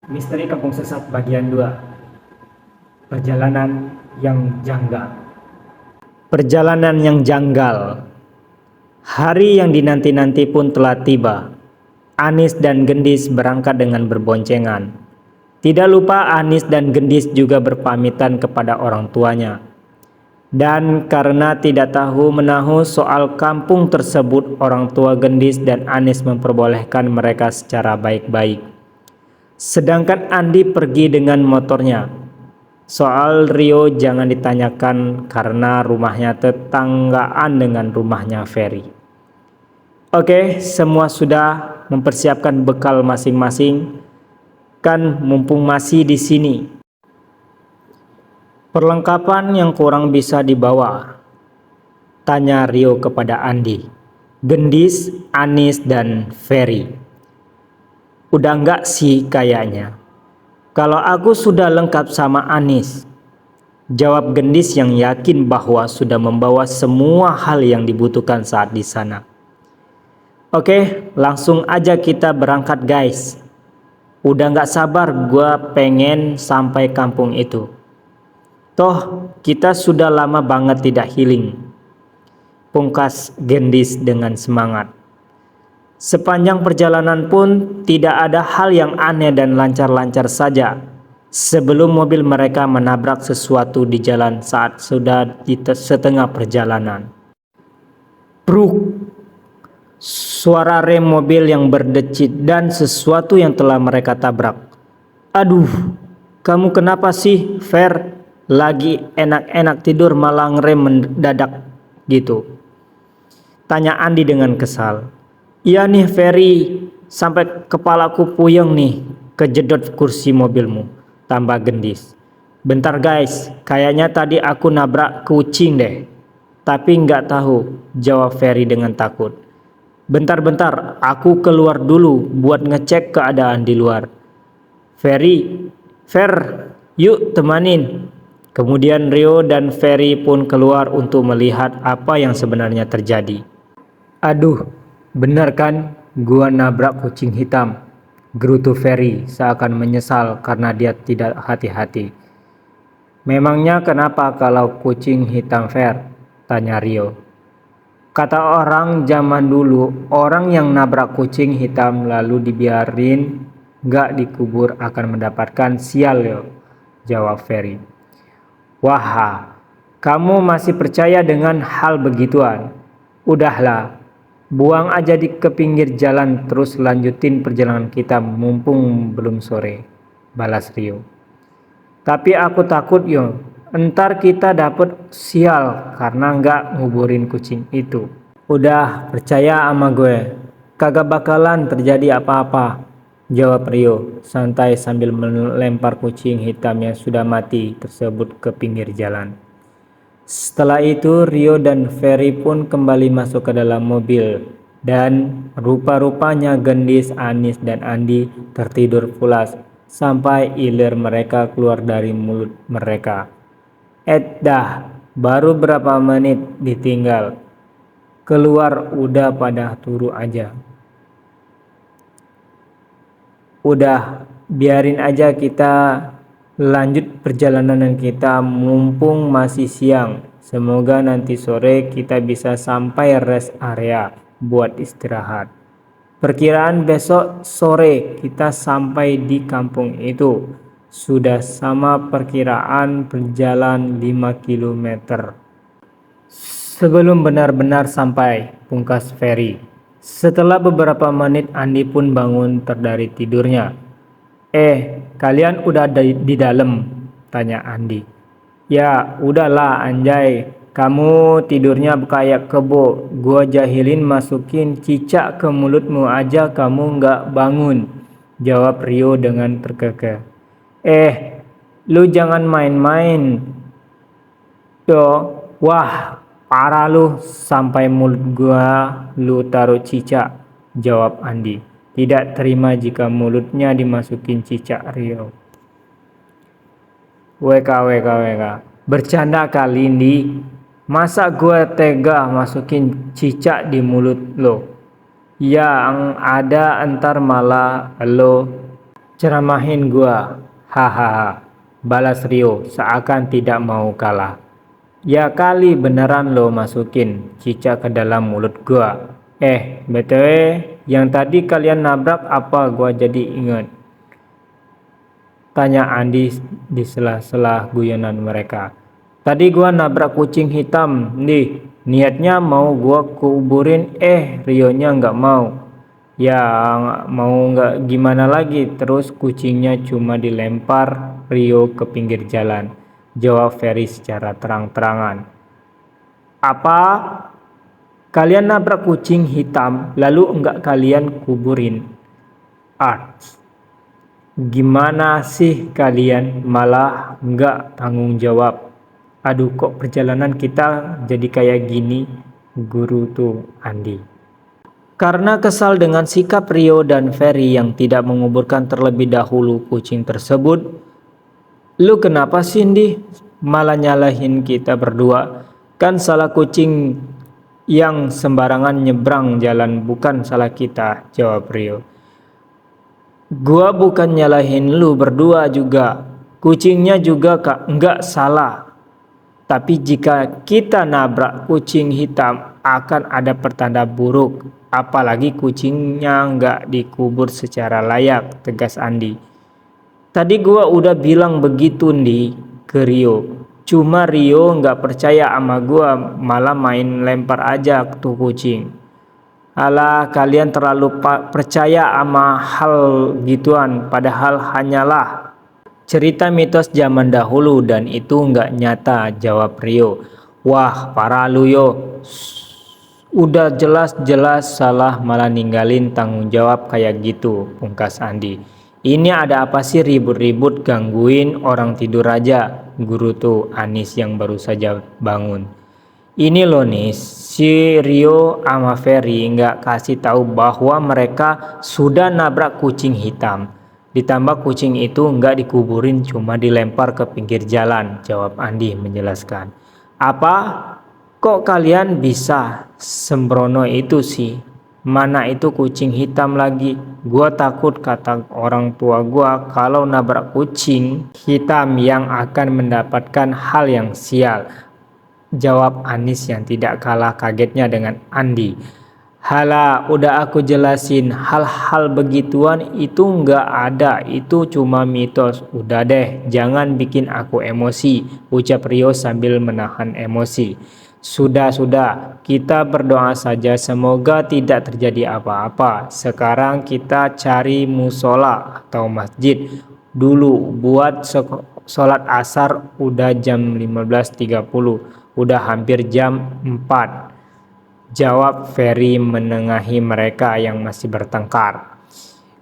Misteri Kampung Sesat bagian 2. Perjalanan yang janggal. Perjalanan yang janggal. Hari yang dinanti-nanti pun telah tiba. Anis dan Gendis berangkat dengan berboncengan. Tidak lupa Anis dan Gendis juga berpamitan kepada orang tuanya. Dan karena tidak tahu menahu soal kampung tersebut, orang tua Gendis dan Anis memperbolehkan mereka secara baik-baik. Sedangkan Andi pergi dengan motornya. Soal Rio jangan ditanyakan karena rumahnya tetanggaan dengan rumahnya Ferry. Oke, semua sudah mempersiapkan bekal masing-masing. Kan mumpung masih di sini. Perlengkapan yang kurang bisa dibawa? Tanya Rio kepada Andi, Gendis, Anis, dan Ferry. Udah enggak sih kayaknya. Kalau aku sudah lengkap sama Anis. Jawab Gendis yang yakin bahwa sudah membawa semua hal yang dibutuhkan saat di sana. Oke, langsung aja kita berangkat guys. Udah gak sabar gue pengen sampai kampung itu. Toh kita sudah lama banget tidak healing. Pungkas Gendis dengan semangat. Sepanjang perjalanan pun tidak ada hal yang aneh dan lancar-lancar saja. Sebelum mobil mereka menabrak sesuatu di jalan saat sudah di setengah perjalanan. Bruk! Suara rem mobil yang berdecit dan sesuatu yang telah mereka tabrak. Aduh, kamu kenapa sih, Fer? Lagi enak-enak tidur malah ngerem mendadak gitu. Tanya Andi dengan kesal. Iya nih Ferry, sampai kepalaku puyeng nih, kejedot kursi mobilmu, tambah Gendis. Bentar guys, kayaknya tadi aku nabrak kucing deh. Tapi nggak tahu, jawab Ferry dengan takut. Bentar-bentar, aku keluar dulu buat ngecek keadaan di luar. Ferry, Fer, yuk temanin. Kemudian Rio dan Ferry pun keluar untuk melihat apa yang sebenarnya terjadi. Aduh, benar kan gua nabrak kucing hitam, gerutu Ferry seakan menyesal karena dia tidak hati-hati. Memangnya kenapa kalau kucing hitam, Fer? Tanya Rio. Kata orang zaman dulu, orang yang nabrak kucing hitam lalu dibiarin gak dikubur akan mendapatkan sial yo, jawab Ferry. Wah, kamu masih percaya dengan hal begituan? Udahlah, buang aja ke pinggir jalan terus lanjutin perjalanan kita mumpung belum sore, balas Rio. Tapi aku takut yo, entar kita dapet sial karena nggak nguburin kucing itu. Udah percaya sama gue, kagak bakalan terjadi apa-apa, jawab Rio santai sambil melempar kucing hitam yang sudah mati tersebut ke pinggir jalan. Setelah itu Rio dan Ferry pun kembali masuk ke dalam mobil. Dan rupa-rupanya Gendis, Anis, dan Andi tertidur pulas sampai iler mereka keluar dari mulut mereka. Dah, baru berapa menit ditinggal. Keluar udah pada turu aja. Udah, biarin aja kita lanjut perjalanan kita mumpung masih siang. Semoga nanti sore kita bisa sampai rest area buat istirahat. Perkiraan besok sore kita sampai di kampung itu. Sudah sama perkiraan berjalan 5 km. Sebelum benar-benar sampai, pungkas Ferry. Setelah beberapa menit Andi pun bangun dari tidurnya. Kalian udah di dalam? Tanya Andi. Ya, udahlah anjay. Kamu tidurnya kayak kebo. Gua jahilin masukin cicak ke mulutmu aja kamu nggak bangun. Jawab Rio dengan terkekeh. Lu jangan main-main. Wah, parah lu, sampai mulut gua lu taruh cicak, jawab Andi. Tidak terima jika mulutnya dimasukin cicak Rio. WK. Bercanda kali ini. Masa gua tega masukin cicak di mulut lo? Yang ada entar malah lo Ceramahin gua, hahaha, balas Rio seakan tidak mau kalah. Ya kali beneran lo masukin cicak ke dalam mulut gua. BTW, yang tadi kalian nabrak apa gua jadi inget? Tanya Andi di sela-sela guyonan mereka. Tadi gua nabrak kucing hitam nih, niatnya mau gua kuburin, Rionya nggak mau. Ya mau nggak gimana lagi, terus kucingnya cuma dilempar Rio ke pinggir jalan. Jawab Ferry secara terang-terangan. Apa? Kalian nabrak kucing hitam lalu enggak kalian kuburin? Gimana sih kalian malah nggak tanggung jawab? Aduh kok perjalanan kita jadi kayak gini, guru tuh Andi. Karena kesal dengan sikap Rio dan Ferry yang tidak menguburkan terlebih dahulu kucing tersebut, lu kenapa sih Indi malah nyalahin kita berdua? Kan salah kucing yang sembarangan nyebrang jalan, bukan salah kita, jawab Rio. Gua bukan nyalahin lu berdua juga, kucingnya juga nggak salah. Tapi jika kita nabrak kucing hitam akan ada pertanda buruk, apalagi kucingnya nggak dikubur secara layak, tegas Andi. Tadi gua udah bilang begitu nih ke Rio, cuma Rio nggak percaya sama gua, malah main lempar aja tuh kucing. Alah, kalian terlalu percaya sama hal gituan, padahal hanyalah cerita mitos zaman dahulu dan itu nggak nyata, jawab Rio. Wah, parah lu yo. Udah jelas-jelas salah malah ninggalin tanggung jawab kayak gitu, pungkas Andi. Ini ada apa sih ribut-ribut gangguin orang tidur aja, guru tuh Anis yang baru saja bangun. Ini loh nih, si Rio sama Ferry nggak kasih tahu bahwa mereka sudah nabrak kucing hitam. Ditambah kucing itu nggak dikuburin, cuma dilempar ke pinggir jalan, jawab Andi menjelaskan. Apa? Kok kalian bisa sembrono itu sih? Mana itu kucing hitam lagi? Gua takut kata orang tua gua kalau nabrak kucing hitam yang akan mendapatkan hal yang sial, jawab Anis yang tidak kalah kagetnya dengan Andi. Halah, udah aku jelasin, hal-hal begituan itu nggak ada, itu cuma mitos. Udah deh, jangan bikin aku emosi, ucap Rio sambil menahan emosi. Sudah, kita berdoa saja semoga tidak terjadi apa-apa. Sekarang kita cari musola atau masjid dulu buat sholat asar, udah jam 15.30. Udah hampir jam 4, jawab Ferry menengahi mereka yang masih bertengkar.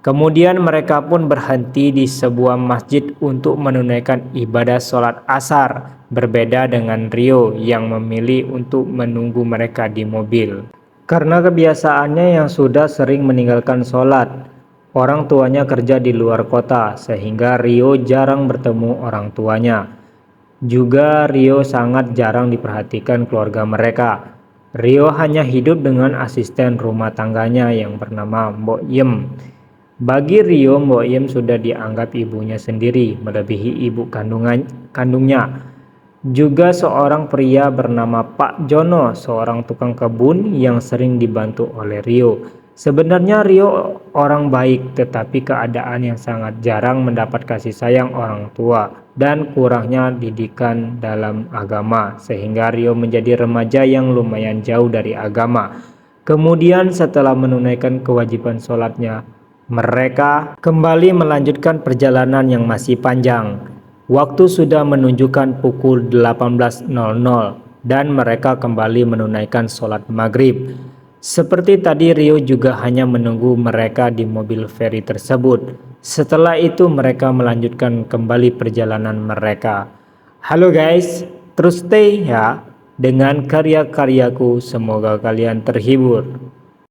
Kemudian mereka pun berhenti di sebuah masjid untuk menunaikan ibadah sholat asar, berbeda dengan Rio yang memilih untuk menunggu mereka di mobil. Karena kebiasaannya yang sudah sering meninggalkan sholat, orang tuanya kerja di luar kota sehingga Rio jarang bertemu orang tuanya. Juga Rio sangat jarang diperhatikan keluarga mereka. Rio hanya hidup dengan asisten rumah tangganya yang bernama Mbok Yem. Bagi Rio, Mbok Yem sudah dianggap ibunya sendiri, melebihi ibu kandungnya. Juga seorang pria bernama Pak Jono, seorang tukang kebun yang sering dibantu oleh Rio. Sebenarnya Rio orang baik, tetapi keadaan yang sangat jarang mendapat kasih sayang orang tua dan kurangnya didikan dalam agama, sehingga Rio menjadi remaja yang lumayan jauh dari agama. Kemudian setelah menunaikan kewajiban sholatnya, mereka kembali melanjutkan perjalanan yang masih panjang. Waktu sudah menunjukkan pukul 18.00 dan mereka kembali menunaikan sholat maghrib. Seperti tadi, Rio juga hanya menunggu mereka di mobil Ferry tersebut. Setelah itu mereka melanjutkan kembali perjalanan mereka. Halo guys, terus stay ya dengan karya-karyaku, semoga kalian terhibur.